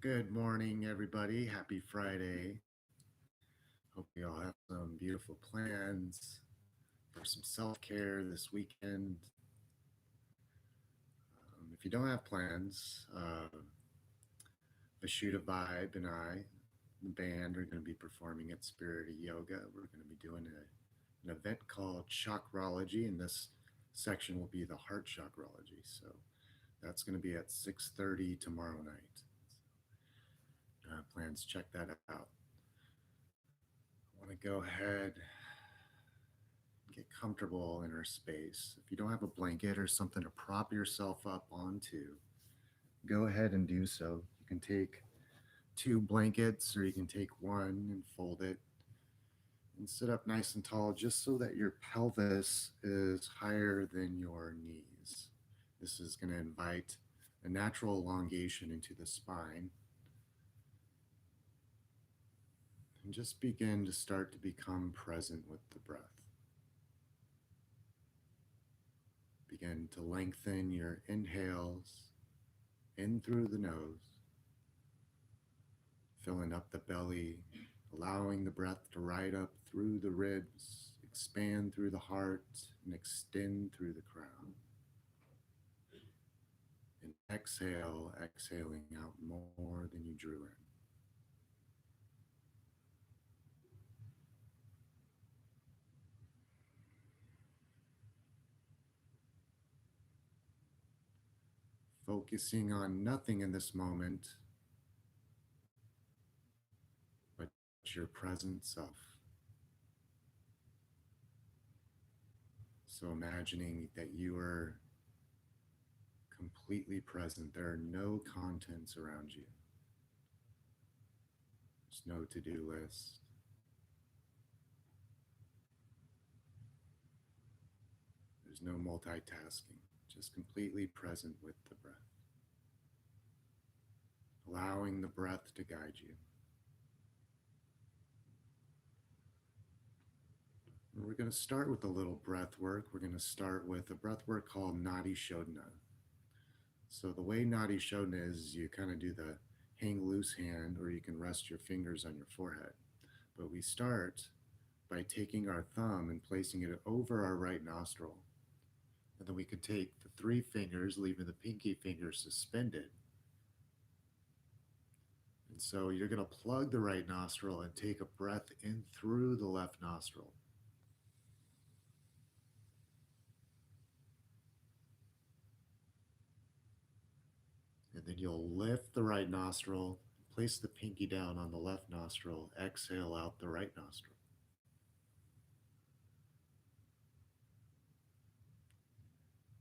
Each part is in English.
Good morning, everybody. Happy Friday. Hope we all have some beautiful plans for some self care this weekend. If you don't have plans, Vashuda Vibe and I, the band, are going to be performing at Spirit of Yoga. We're going to be doing an event called Chakrology, and this section will be the heart chakrology. So that's going to be at 6:30 tomorrow night. Plans, check that out. I want to go ahead, get comfortable in our space. If you don't have a blanket or something to prop yourself up onto, go ahead and do so. You can take two blankets or you can take one and fold it and sit up nice and tall just so that your pelvis is higher than your knees. This is going to invite a natural elongation into the spine. And just begin to start to become present with the breath. Begin to lengthen your inhales in through the nose, filling up the belly, allowing the breath to ride up through the ribs, expand through the heart, and extend through the crown. And exhale, exhaling out more than you drew in. Focusing on nothing in this moment but your present self. So imagining that you are completely present. There are no contents around you. There's no to-do list. There's no multitasking. Just completely present with the breath. Allowing the breath to guide you. And we're going to start with a little breath work. We're going to start with a breath work called Nadi Shodhana. So the way Nadi Shodhana is you kind of do the hang loose hand, or you can rest your fingers on your forehead. But we start by taking our thumb and placing it over our right nostril. And then we can take the three fingers, leaving the pinky finger suspended. And so you're going to plug the right nostril and take a breath in through the left nostril. And then you'll lift the right nostril, place the pinky down on the left nostril, exhale out the right nostril.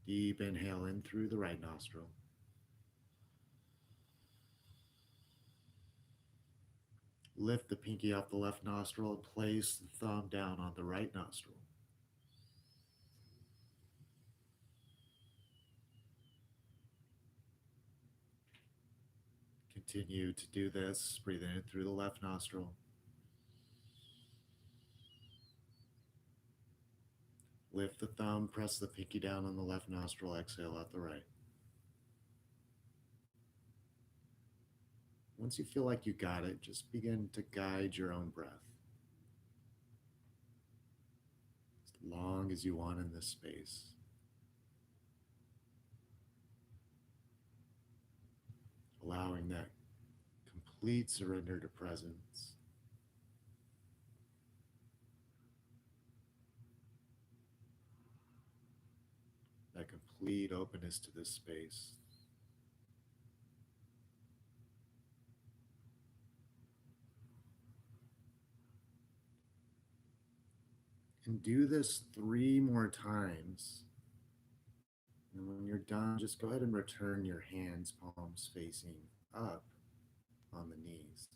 Deep inhale in through the right nostril. Lift the pinky off the left nostril and place the thumb down on the right nostril. Continue to do this, breathing in through the left nostril. Lift the thumb, press the pinky down on the left nostril, exhale out the right. Once you feel like you got it, just begin to guide your own breath. As long as you want in this space. Allowing that complete surrender to presence. That complete openness to this space. And do this 3 more times. And when you're done, just go ahead and return your hands, palms facing up on the knees.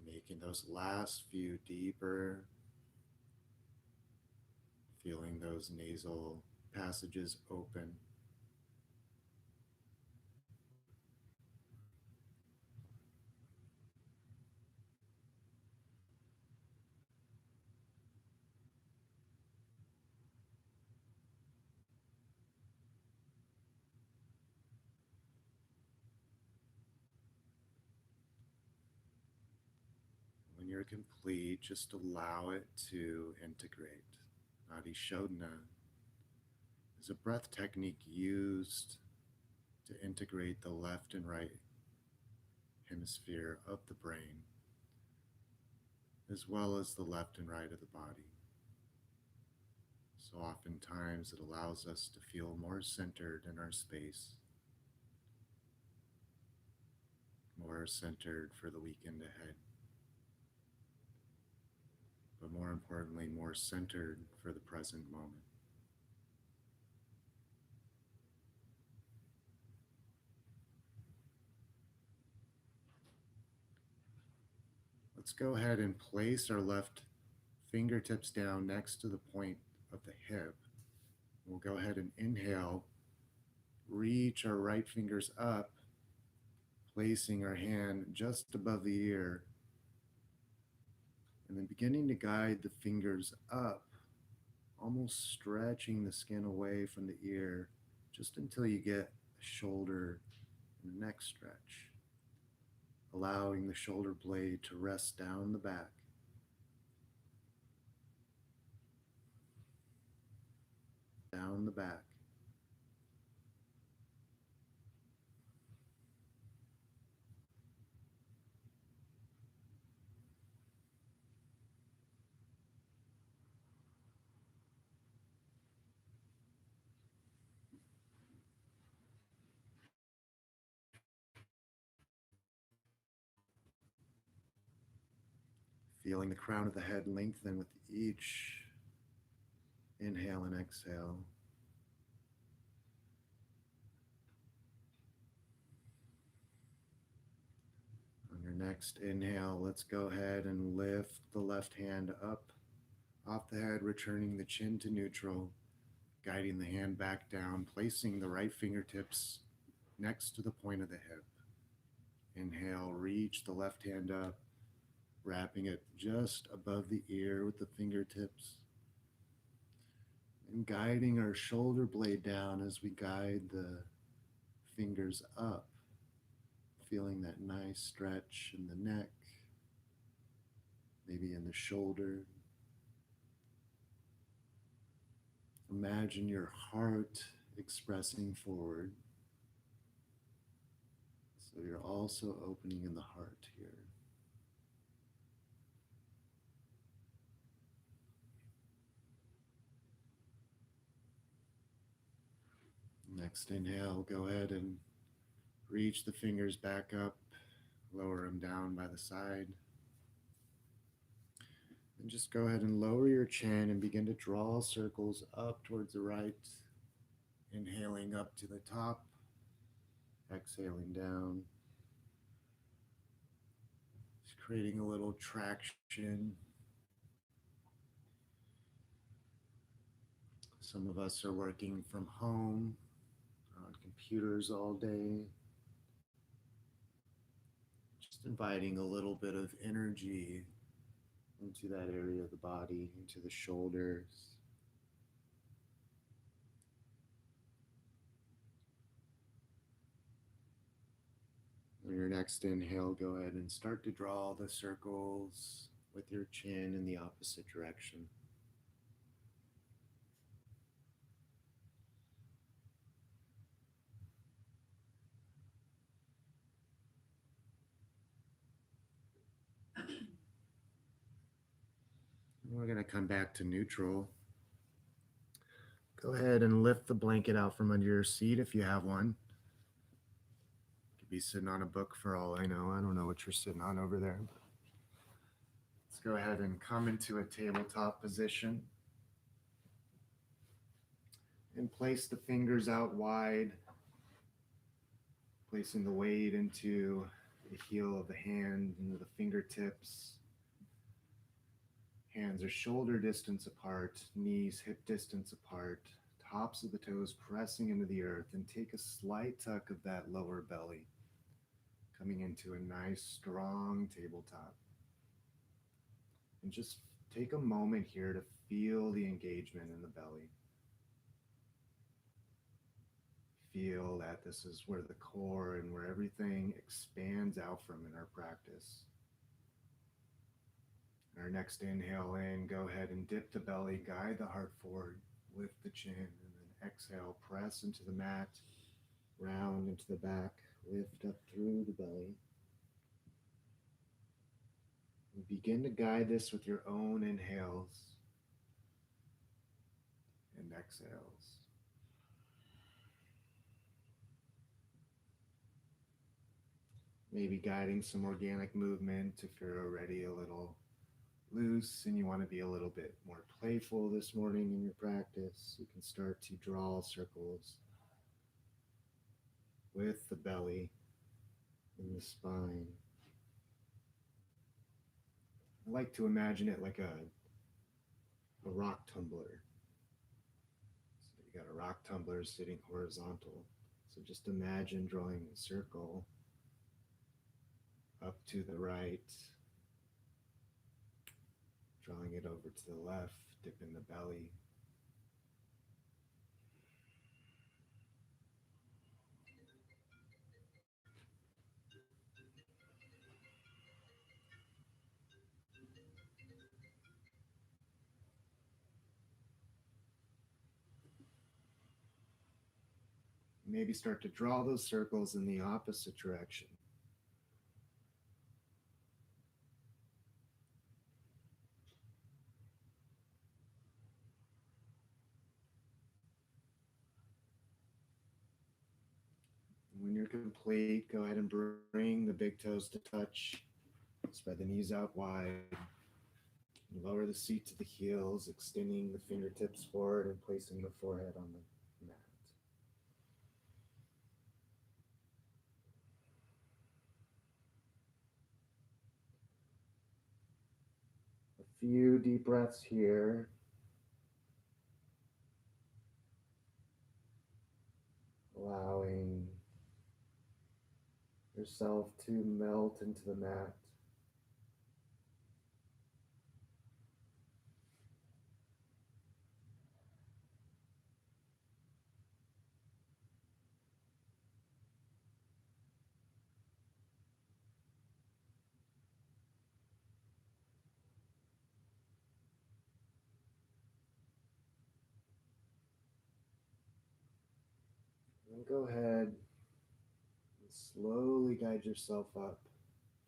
Making those last few deeper, feeling those nasal passages open. you're complete, just allow it to integrate. Nadi Shodhana is a breath technique used to integrate the left and right hemisphere of the brain, as well as the left and right of the body. So oftentimes it allows us to feel more centered in our space, more centered for the weekend ahead, but more importantly, more centered for the present moment. Let's go ahead and place our left fingertips down next to the point of the hip. We'll go ahead and inhale, reach our right fingers up, placing our hand just above the ear, and then beginning to guide the fingers up, almost stretching the skin away from the ear just until you get the shoulder and the neck stretch, allowing the shoulder blade to rest down the back. Down the back. Feeling the crown of the head lengthen with each inhale and exhale. On your next inhale, let's go ahead and lift the left hand up off the head, returning the chin to neutral, guiding the hand back down, placing the right fingertips next to the point of the hip. Inhale, reach the left hand up, wrapping it just above the ear with the fingertips, and guiding our shoulder blade down as we guide the fingers up, feeling that nice stretch in the neck, maybe in the shoulder. Imagine your heart expressing forward. So you're also opening in the heart here. Next inhale, go ahead and reach the fingers back up, lower them down by the side. And just go ahead and lower your chin and begin to draw circles up towards the right. Inhaling up to the top, exhaling down. Just creating a little traction. Some of us are working from home, on computers all day. Just inviting a little bit of energy into that area of the body, into the shoulders. On your next inhale, go ahead and start to draw the circles with your chin in the opposite direction. We're going to come back to neutral. Go ahead and lift the blanket out from under your seat if you have one. You could be sitting on a book for all I know. I don't know what you're sitting on over there. Let's go ahead and come into a tabletop position. And place the fingers out wide, placing the weight into the heel of the hand, into the fingertips. Hands are shoulder distance apart, knees hip distance apart, tops of the toes pressing into the earth, and take a slight tuck of that lower belly, coming into a nice strong tabletop. And just take a moment here to feel the engagement in the belly. Feel that this is where the core and where everything expands out from in our practice. next inhale in, go ahead and dip the belly, guide the heart forward, lift the chin, and then exhale, press into the mat, round into the back, lift up through the belly. And begin to guide this with your own inhales and exhales. Maybe guiding some organic movement if you're already a little loose and you want to be a little bit more playful this morning in your practice. You can start to draw circles with the belly and the spine. I like to imagine it like a rock tumbler. So you got a rock tumbler sitting horizontal. So just imagine drawing a circle up to the right, drawing it over to the left, dip in the belly. Maybe start to draw those circles in the opposite direction. When you're complete, go ahead and bring the big toes to touch. Spread the knees out wide. Lower the seat to the heels, extending the fingertips forward and placing the forehead on the mat. A few deep breaths here. Allowing yourself to melt into the mat. And go ahead and slowly guide yourself up.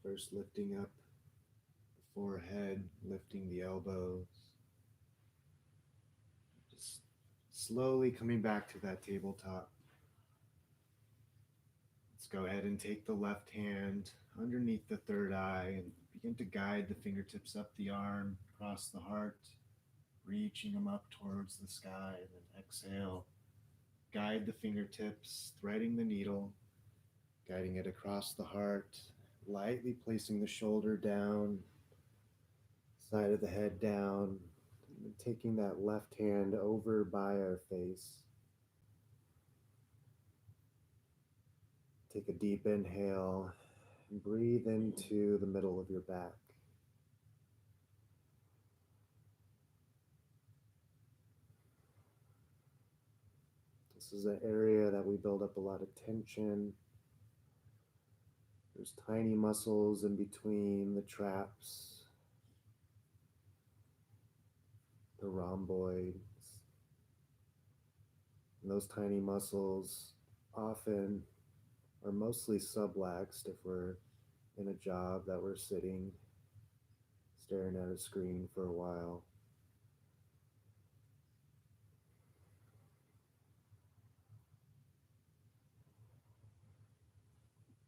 First lifting up the forehead, lifting the elbows. Just slowly coming back to that tabletop. Let's go ahead and take the left hand underneath the third eye and begin to guide the fingertips up the arm, across the heart, reaching them up towards the sky. And then exhale, guide the fingertips, threading the needle, guiding it across the heart, lightly placing the shoulder down, side of the head down, and taking that left hand over by our face. Take a deep inhale and breathe into the middle of your back. This is an area that we build up a lot of tension. There's tiny muscles in between the traps, the rhomboids. And those tiny muscles often are mostly subluxed if we're in a job that we're sitting, staring at a screen for a while.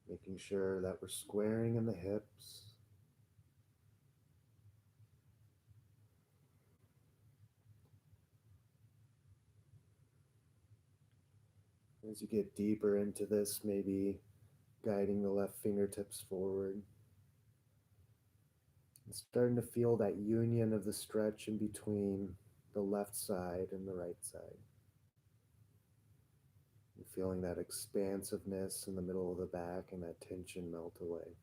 Making sure that we're squaring in the hips. As you get deeper into this, maybe guiding the left fingertips forward. And starting to feel that union of the stretch in between the left side and the right side. And feeling that expansiveness in the middle of the back and that tension melt away.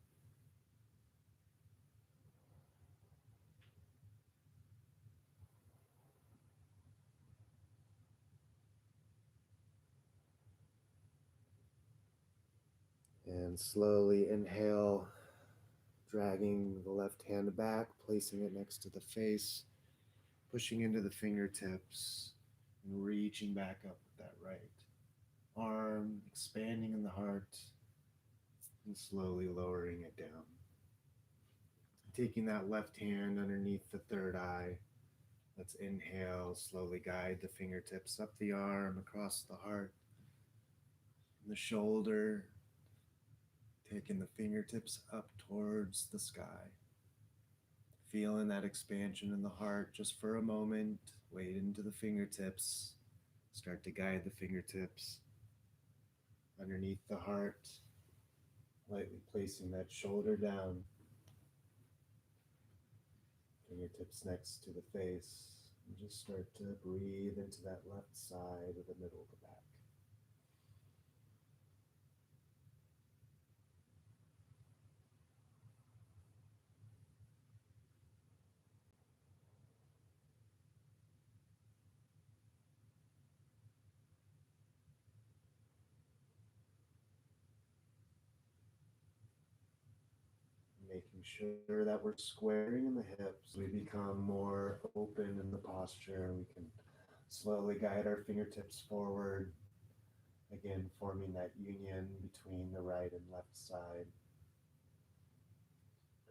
And slowly inhale, Dragging the left hand back, placing it next to the face, pushing into the fingertips, and reaching back up with that right arm, expanding in the heart, and slowly lowering it down. Taking that left hand underneath the third eye, let's inhale, slowly guide the fingertips up the arm, across the heart, the shoulder, taking the fingertips up towards the sky. Feeling that expansion in the heart just for a moment. Wade into the fingertips. Start to guide the fingertips underneath the heart, lightly placing that shoulder down. Fingertips next to the face. And just start to breathe into that left side of the middle of the back. Making sure that we're squaring in the hips. We become more open in the posture. We can slowly guide our fingertips forward. Again, forming that union between the right and left side.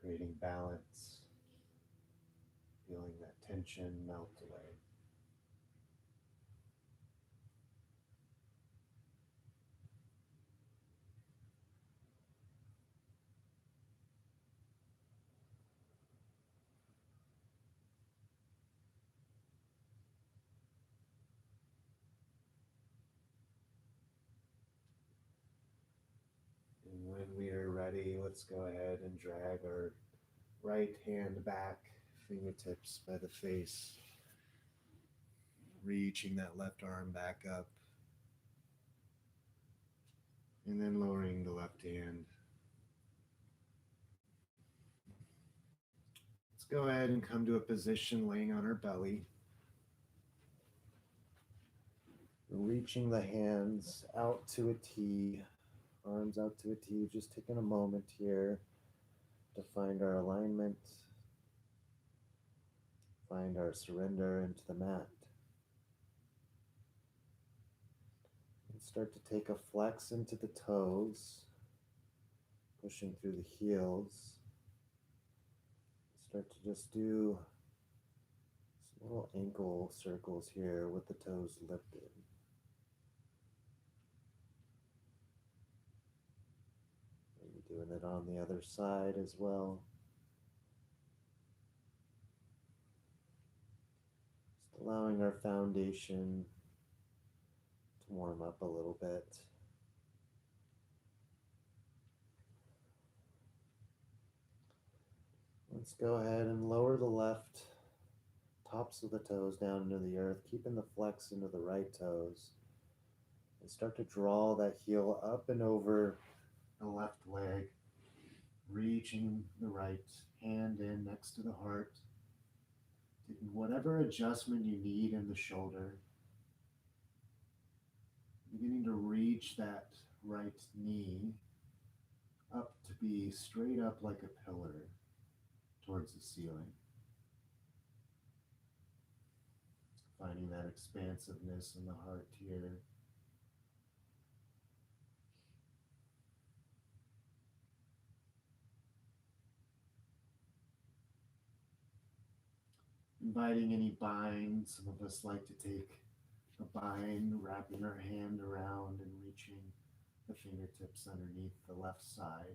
Creating balance. Feeling that tension melt away. And when we are ready, let's go ahead and drag our right hand back, fingertips by the face, reaching that left arm back up, and then lowering the left hand. Let's go ahead and come to a position laying on our belly. Reaching the hands out to a T, arms out to a T, just taking a moment here to find our alignment, find our surrender into the mat. And start to take a flex into the toes, pushing through the heels. Start to just do some little ankle circles here with the toes lifted. Maybe doing it on the other side as well. Just allowing our foundation to warm up a little bit. Let's go ahead and lower the left tops of the toes down into the earth, keeping the flex into the right toes. And start to draw that heel up and over the left leg, reaching the right hand in next to the heart, taking whatever adjustment you need in the shoulder, beginning to reach that right knee up to be straight up like a pillar towards the ceiling. Finding that expansiveness in the heart here. Inviting any bind. Some of us like to take a bind, wrapping our hand around and reaching the fingertips underneath the left side.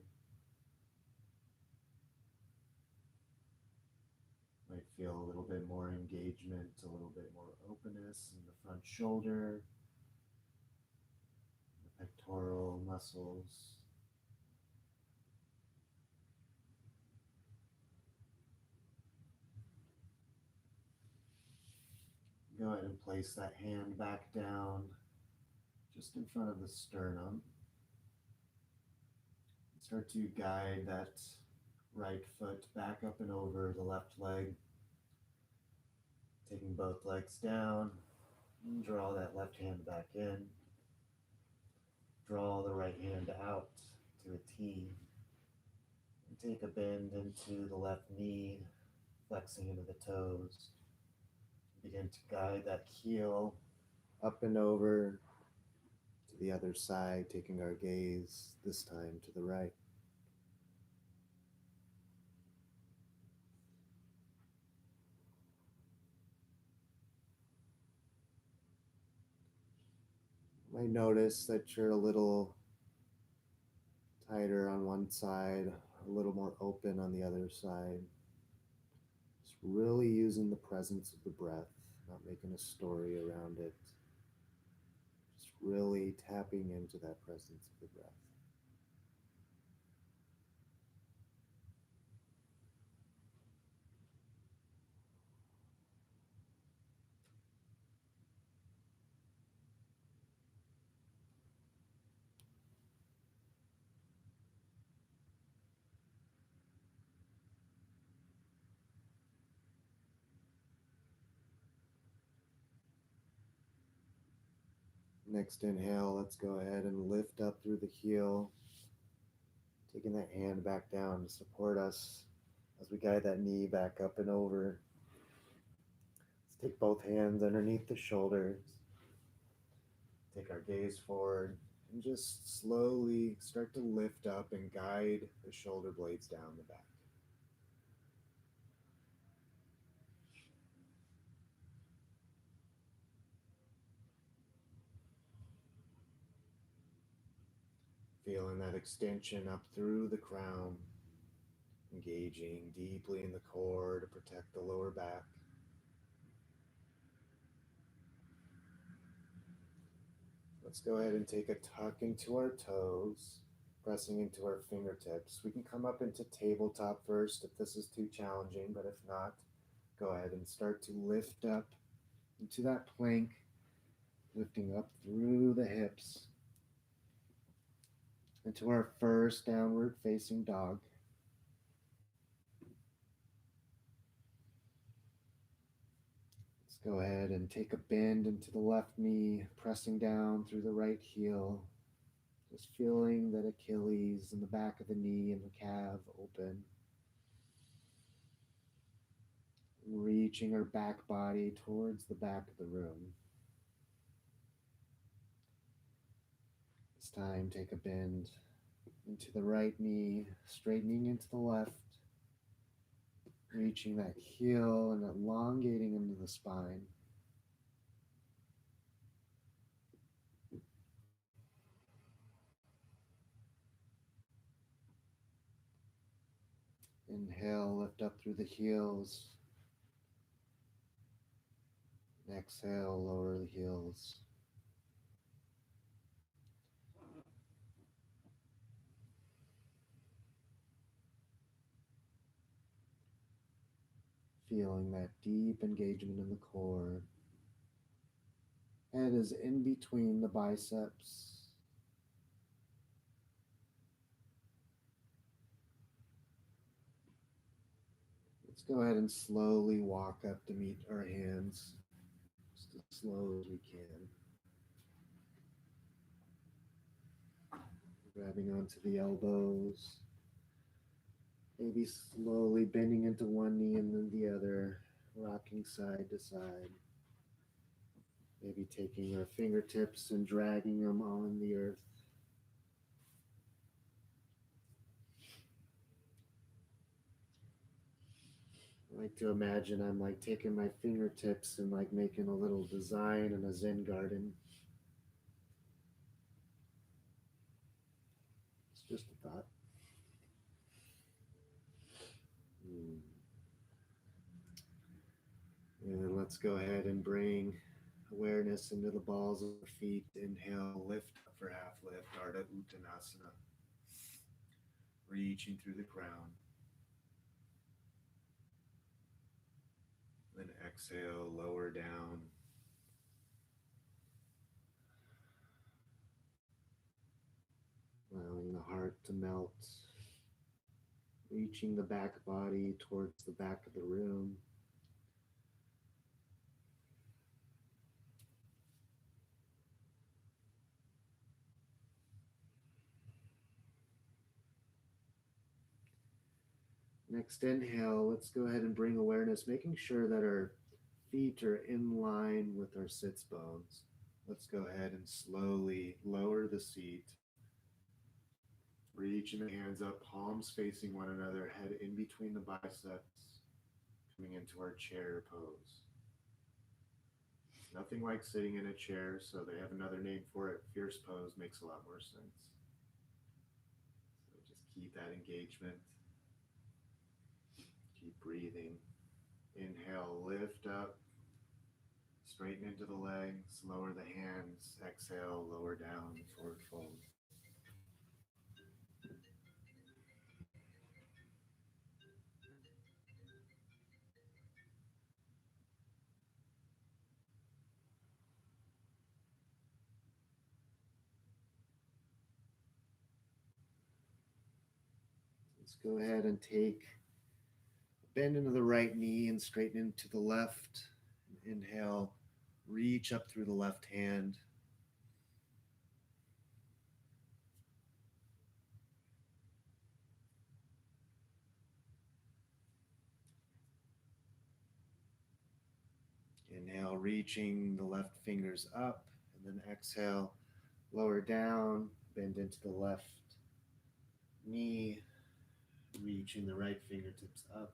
Might feel a little bit more engagement, a little bit more openness in the front shoulder, the pectoral muscles. Go ahead and place that hand back down just in front of the sternum. Start to guide that right foot back up and over the left leg. Taking both legs down, and draw that left hand back in. Draw the right hand out to a T. And Take a bend into the left knee, flexing into the toes. Begin to guide that heel up and over to the other side, taking our gaze this time to the right. You might notice that you're a little tighter on one side, a little more open on the other side. Just really using the presence of the breath, not making a story around it. Just really tapping into that presence of the breath. Next inhale, let's go ahead and lift up through the heel, taking that hand back down to support us as we guide that knee back up and over. Let's take both hands underneath the shoulders, take our gaze forward, and just slowly start to lift up and guide the shoulder blades down the back. Feeling that extension up through the crown, engaging deeply in the core to protect the lower back. Let's go ahead and take a tuck into our toes, pressing into our fingertips. We can come up into tabletop first if this is too challenging, but if not, go ahead and start to lift up into that plank, lifting up through the hips into our first downward facing dog. Let's go ahead and take a bend into the left knee, pressing down through the right heel. Just feeling that Achilles and the back of the knee and the calf open. Reaching our back body towards the back of the room. This time, take a bend into the right knee, straightening into the left, reaching that heel and elongating into the spine. Inhale, lift up through the heels. Exhale, lower the heels. Feeling that deep engagement in the core. Head is in between the biceps. Let's go ahead and slowly walk up to meet our hands, just as slow as we can. Grabbing onto the elbows, maybe slowly bending into one knee and then the other, rocking side to side. Maybe taking our fingertips and dragging them on the earth. I like to imagine I'm like taking my fingertips and like making a little design in a Zen garden. It's just a thought. And let's go ahead and bring awareness into the balls of our feet. Inhale, lift up for half lift, Ardha Uttanasana. Reaching through the crown. Then exhale, lower down. Allowing the heart to melt. Reaching the back body towards the back of the room. Next inhale, let's go ahead and bring awareness, making sure that our feet are in line with our sits bones. Let's go ahead and slowly lower the seat. Reaching the hands up, palms facing one another, head in between the biceps, coming into our chair pose. It's nothing like sitting in a chair, so they have another name for it. Fierce pose makes a lot more sense. So just keep that engagement. Keep breathing. Inhale, lift up, straighten into the legs, lower the hands. Exhale, lower down, forward fold. Let's go ahead and take a bend into the right knee and straighten into the left. Inhale, reach up through the left hand. Inhale, reaching the left fingers up, and then exhale, lower down, bend into the left knee, reaching the right fingertips up.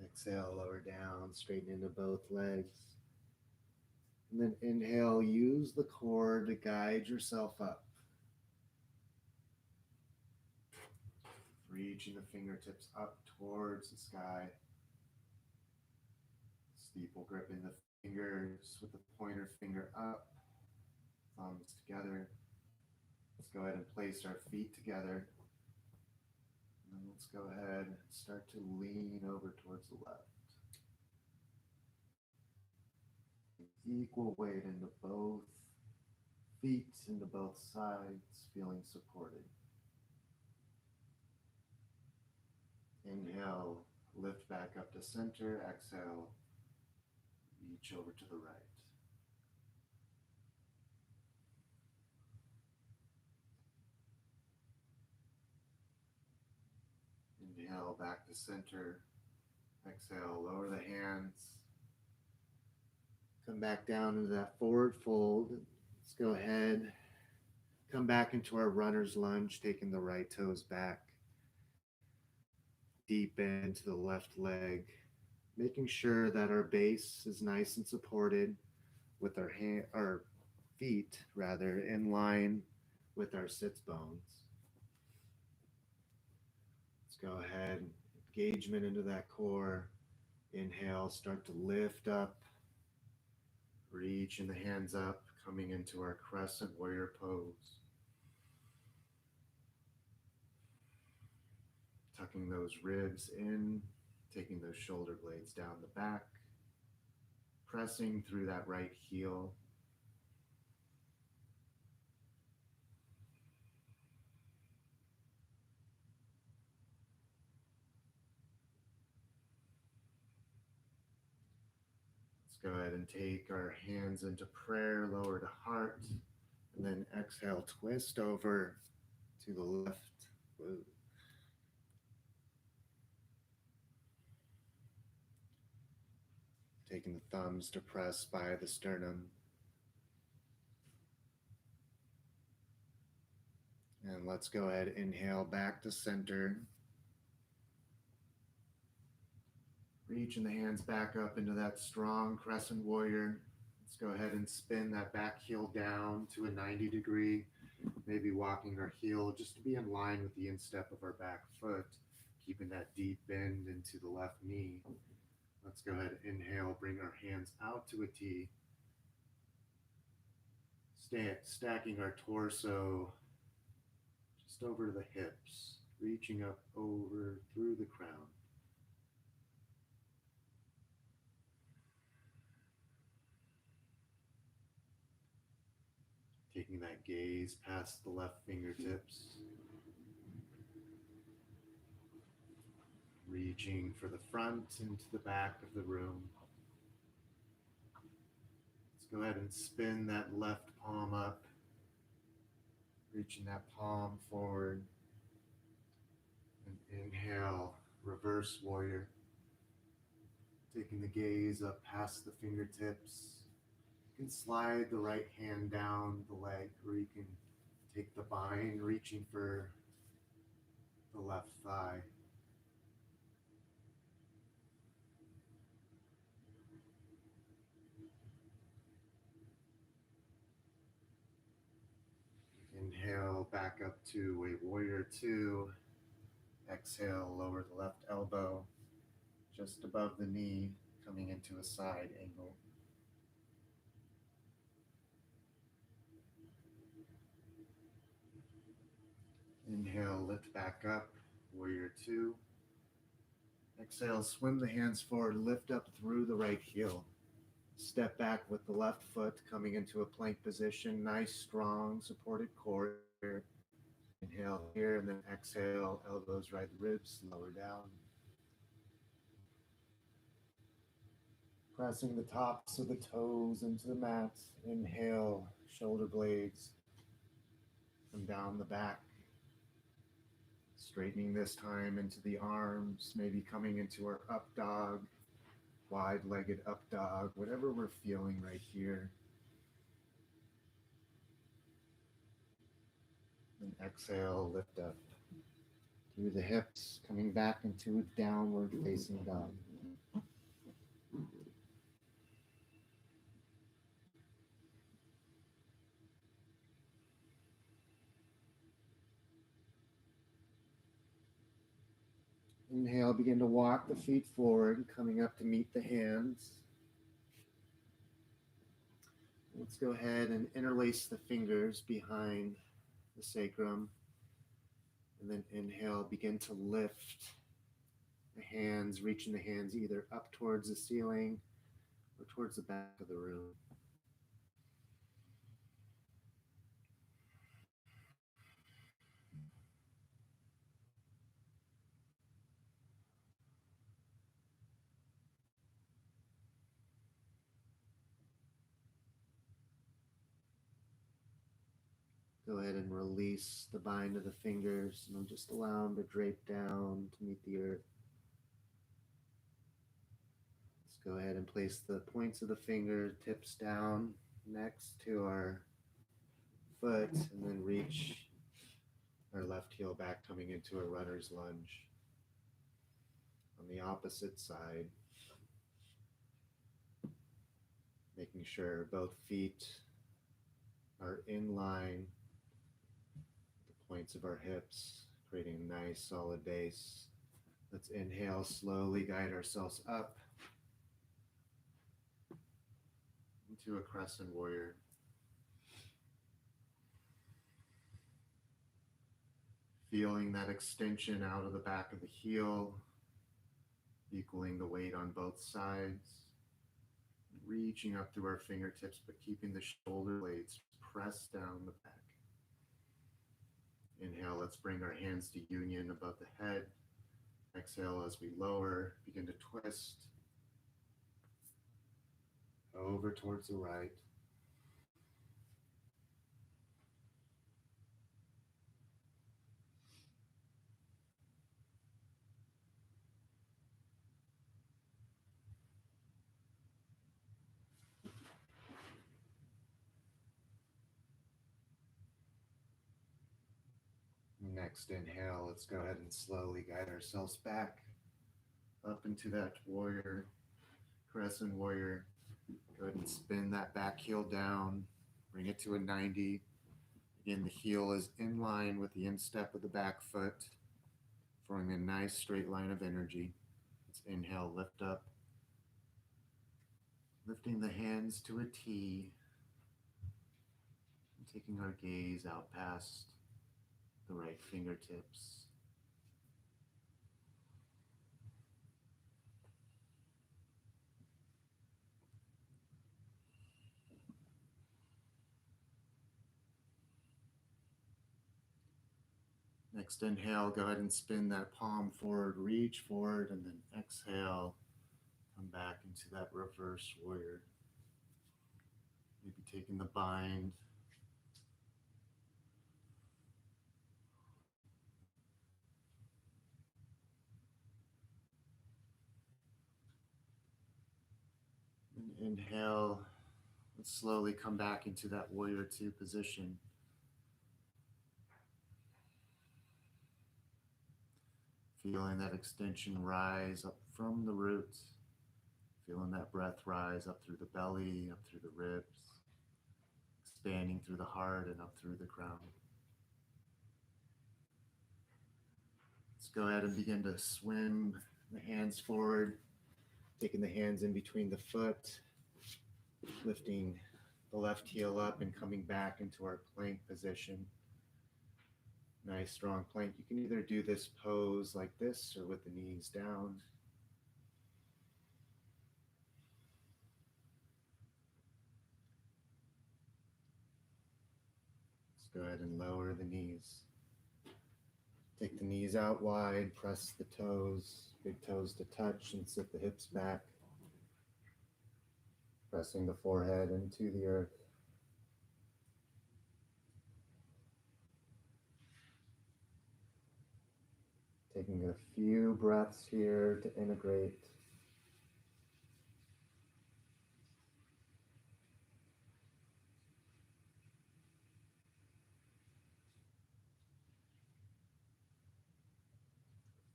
Exhale, lower down, straighten into both legs. And then inhale, use the core to guide yourself up. Reaching the fingertips up towards the sky. Steeple gripping the fingers with the pointer finger up, thumbs together. Let's go ahead and place our feet together. And then let's go ahead and start to lean over towards the left. Equal weight into both feet, into both sides, feeling supported. Inhale, lift back up to center. Exhale, reach over to the right. Inhale, back to center. Exhale, lower the hands. Come back down into that forward fold. Let's go ahead. Come back into our runner's lunge, taking the right toes back. Deep into the left leg. Making sure that our base is nice and supported with our feet rather in line with our sits bones. Let's go ahead, engagement into that core. Inhale, start to lift up, reaching the hands up, coming into our crescent warrior pose. Tucking those ribs in, taking those shoulder blades down the back, pressing through that right heel. Let's go ahead and take our hands into prayer, lower to heart, and then exhale, twist over to the left. Whoa. Taking the thumbs to press by the sternum. And let's go ahead, inhale back to center. Reaching the hands back up into that strong crescent warrior. Let's go ahead and spin that back heel down to a 90-degree, maybe walking our heel just to be in line with the instep of our back foot, keeping that deep bend into the left knee. Let's go ahead, inhale, bring our hands out to a T. Stacking our torso just over to the hips, reaching up over through the crown. Taking that gaze past the left fingertips. Reaching for the front into the back of the room. Go ahead and spin that left palm up, reaching that palm forward. And inhale, reverse warrior. Taking the gaze up past the fingertips. You can slide the right hand down the leg, or you can take the bind, reaching for the left thigh. Inhale, back up to a warrior two. Exhale, lower the left elbow just above the knee, coming into a side angle. Inhale, lift back up, warrior two. Exhale, swim the hands forward, lift up through the right heel. Step back with the left foot coming into a plank position. Nice, strong, supported core here. Inhale here and then exhale, elbows right ribs, lower down. Pressing the tops of the toes into the mat. Inhale, shoulder blades come down the back. Straightening this time into the arms, maybe coming into our up dog, wide-legged up dog, whatever we're feeling right here. And exhale, lift up through the hips, coming back into a downward facing dog. Inhale, begin to walk the feet forward, coming up to meet the hands. Let's go ahead and interlace the fingers behind the sacrum. And then inhale, begin to lift the hands, reaching the hands either up towards the ceiling or towards the back of the room. Go ahead and release the bind of the fingers and just allow them to drape down to meet the earth. Let's go ahead and place the points of the fingertips down next to our foot and then reach our left heel back, coming into a runner's lunge. On the opposite side, making sure both feet are in line with the points of our hips, creating a nice solid base. Let's inhale, slowly guide ourselves up into a crescent warrior. Feeling that extension out of the back of the heel, equaling the weight on both sides. Reaching up through our fingertips, but keeping the shoulder blades pressed down the back. Inhale, let's bring our hands to union above the head. Exhale as we lower, begin to twist over towards the right. Next inhale, let's go ahead and slowly guide ourselves back up into that warrior, crescent warrior. Go ahead and spin that back heel down, bring it to a 90. Again, the heel is in line with the instep of the back foot, forming a nice straight line of energy. Let's inhale, lift up, lifting the hands to a T, and taking our gaze out past the right fingertips. Next inhale, go ahead and spin that palm forward, reach forward, and then exhale, come back into that reverse warrior. taking the bind, and inhale, and slowly come back into that warrior two position. Feeling that extension rise up from the roots. Feeling that breath rise up through the belly, up through the ribs, expanding through the heart and up through the crown. Let's go ahead and begin to swim the hands forward, taking the hands in between the foot, lifting the left heel up and coming back into our plank position. Nice strong plank. You can either do this pose like this or with the knees down. Let's go ahead and lower the knees. Take the knees out wide, press the toes, big toes to touch, and sit the hips back. Pressing the forehead into the earth. Taking a few breaths here to integrate.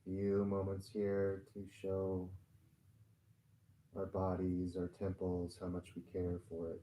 Few moments here to show our bodies, our temples, how much we care for it.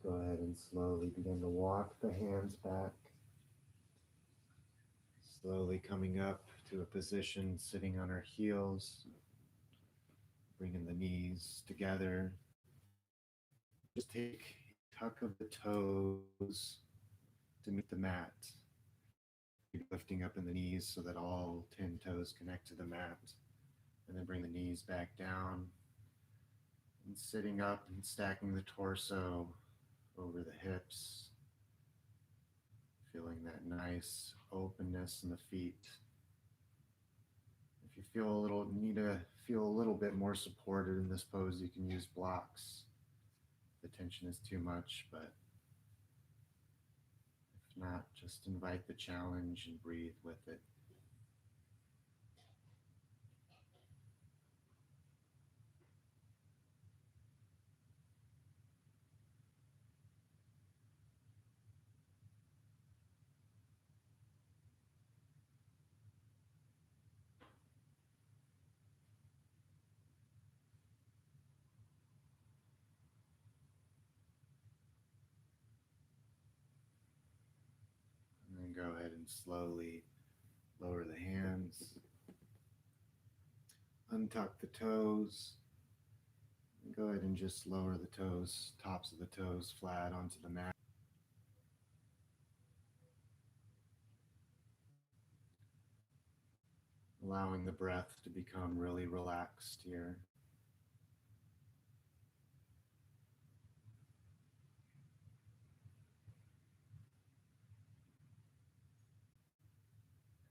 Let's go ahead and slowly begin to walk the hands back. Slowly coming up to a position sitting on our heels. Bringing the knees together. Just take a tuck of the toes to meet the mat. Lifting up in the knees so that all 10 toes connect to the mat. And then bring the knees back down. And sitting up and stacking the torso over the hips. Feeling that nice openness in the feet. If you feel need to feel a little bit more supported in this pose, you can use blocks. The tension is too much, but if not, just invite the challenge and breathe with it. And then go ahead and slowly lower the hands, untuck the toes, and go ahead and just lower the toes, tops of the toes flat onto the mat. Allowing the breath to become really relaxed here.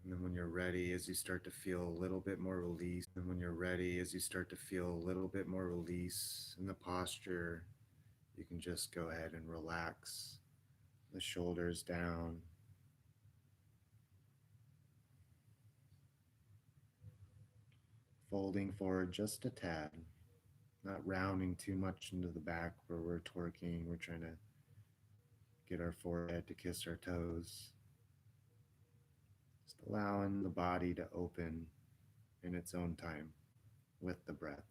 And then when you're ready, as you start to feel a little bit more release, and when you're ready, as you start to feel a little bit more release in the posture, you can just go ahead and relax the shoulders down. Folding forward just a tad, not rounding too much into the back where we're twerking. We're trying to get our forehead to kiss our toes. Just allowing the body to open in its own time with the breath.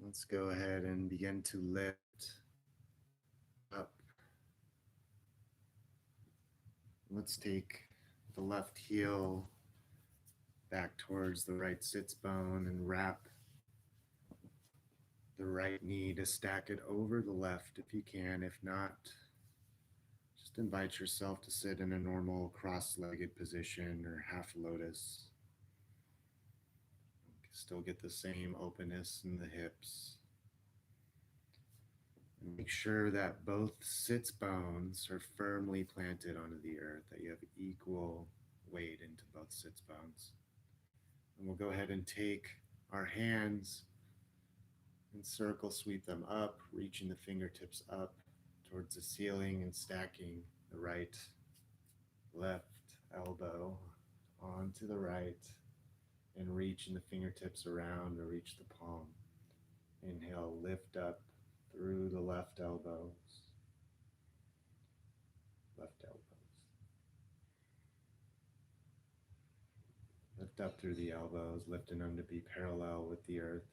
Let's go ahead and begin to lift up. Let's take the left heel back towards the right sits bone and wrap the right knee to stack it over the left if you can. If not, just invite yourself to sit in a normal cross-legged position or half lotus. Still get the same openness in the hips. And make sure that both sits bones are firmly planted onto the earth, that you have equal weight into both sits bones. And we'll go ahead and take our hands and circle sweep them up, reaching the fingertips up towards the ceiling and stacking the right, left elbow onto the right and reaching the fingertips around to reach the palm. Inhale, lift up through the left elbows. Left elbows. Lift up through the elbows, lifting them to be parallel with the earth.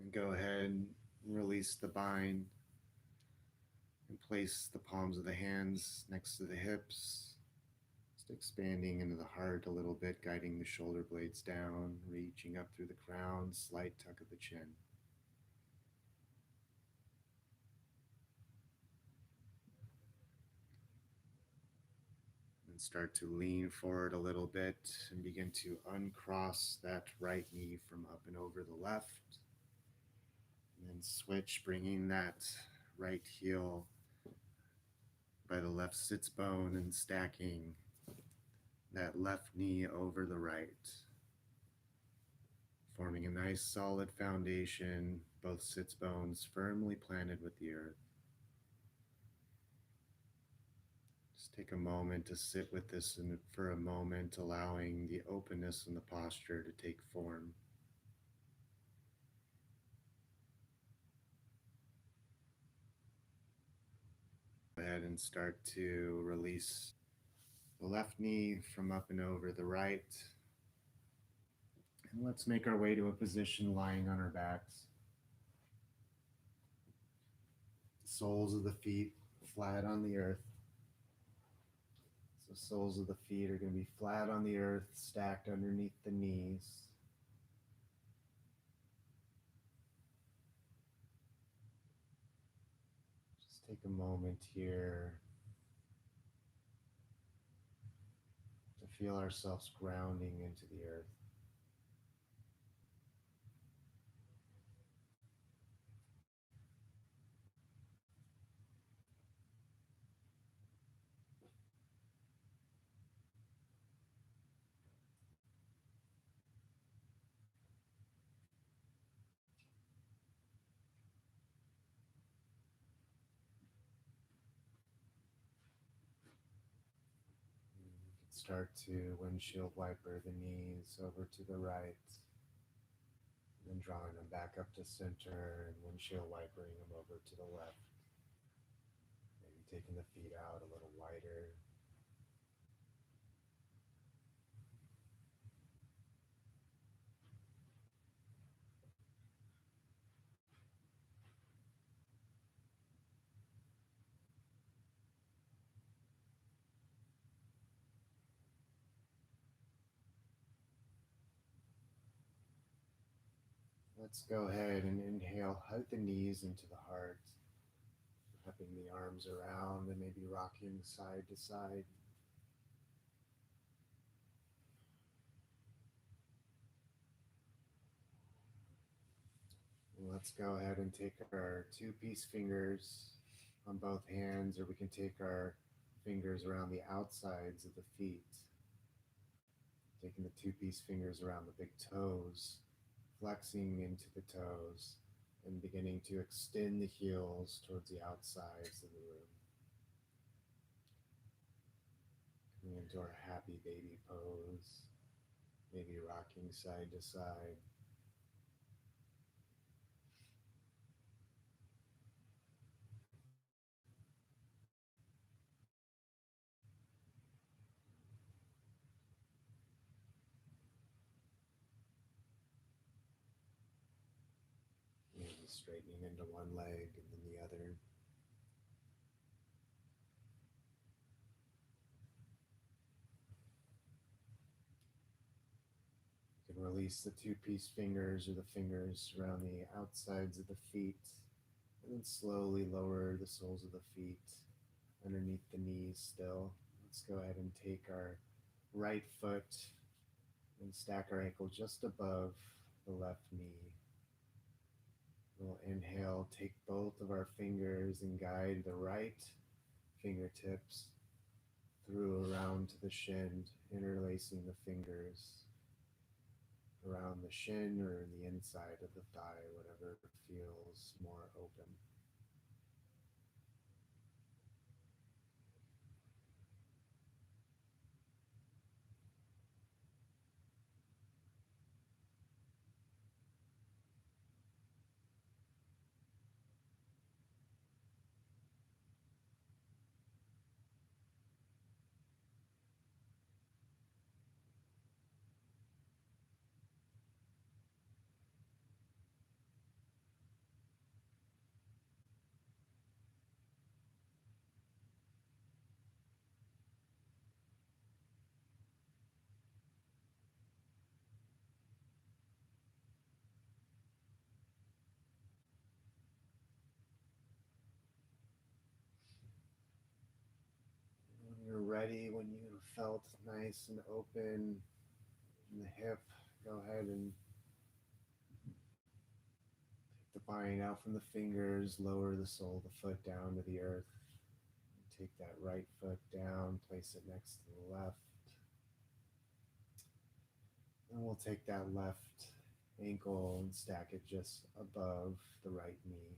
And go ahead and release the bind and place the palms of the hands next to the hips. Just expanding into the heart a little bit, guiding the shoulder blades down, reaching up through the crown, slight tuck of the chin. And start to lean forward a little bit and begin to uncross that right knee from up and over the left. And then switch, bringing that right heel by the left sits bone and stacking that left knee over the right, forming a nice solid foundation, both sits bones firmly planted with the earth. Just take a moment to sit with this for a moment, allowing the openness in the posture to take form. Go ahead and start to release the left knee from up and over the right. And let's make our way to a position lying on our backs. The soles of the feet flat on the earth. So soles of the feet are going to be flat on the earth, stacked underneath the knees. Just take a moment here to feel ourselves grounding into the earth. Start to windshield wiper the knees over to the right, and then drawing them back up to center and windshield wipering them over to the left. Maybe taking the feet out a little wider. Let's go ahead and inhale, hug the knees into the heart, wrapping the arms around and maybe rocking side to side. And let's go ahead and take our two-piece fingers on both hands, or we can take our fingers around the outsides of the feet, taking the two-piece fingers around the big toes, flexing into the toes, and beginning to extend the heels towards the outsides of the room. Coming into our happy baby pose, maybe rocking side to side. straightening into one leg and then the other. You can release the two-piece fingers or the fingers around the outsides of the feet, and then slowly lower the soles of the feet underneath the knees still. Let's go ahead and take our right foot and stack our ankle just above the left knee. We'll inhale, take both of our fingers and guide the right fingertips through around to the shin, interlacing the fingers around the shin or the inside of the thigh, whatever feels more open. When you're ready, when you felt nice and open in the hip, go ahead and take the bind out from the fingers, lower the sole of the foot down to the earth. Take that right foot down, place it next to the left. And we'll take that left ankle and stack it just above the right knee.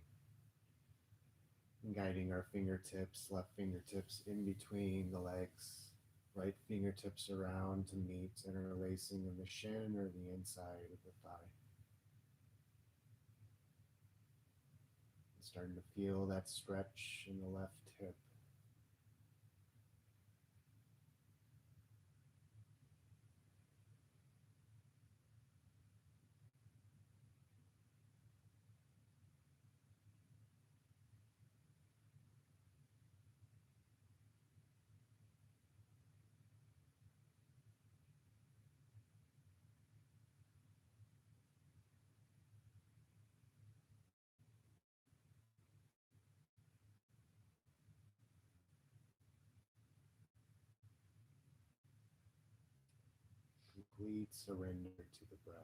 And guiding our fingertips, left fingertips in between the legs, right fingertips around to meet, interlacing in the shin or the inside of the thigh. Starting to feel that stretch in the left hip. Complete surrender to the breath.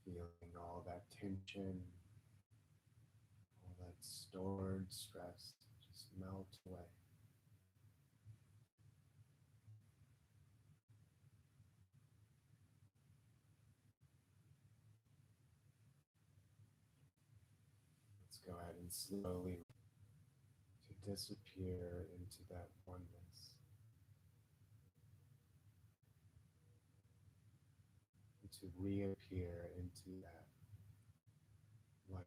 Feeling all that tension, all that stored stress just melt away. Let's go ahead and slowly to disappear into that oneness, and to reappear into that oneness.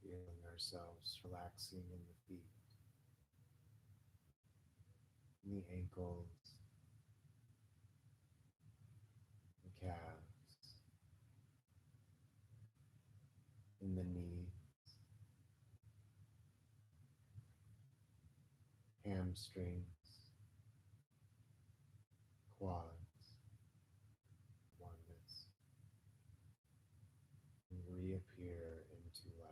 Feeling ourselves relaxing in the feet, in the ankles, the calves, in the knees, hamstrings, quads, oneness, and reappear into light.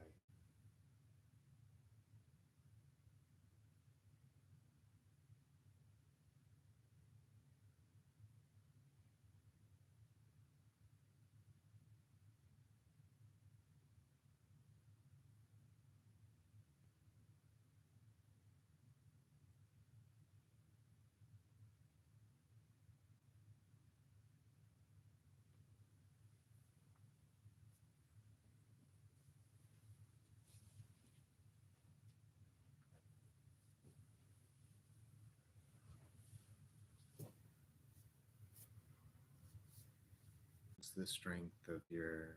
use the strength of your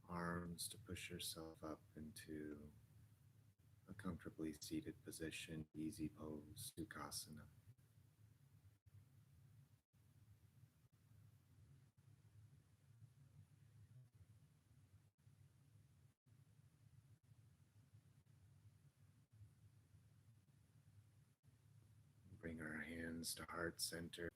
arms to push yourself up into a comfortably seated position, easy pose, Sukhasana. Bring our hands to heart center.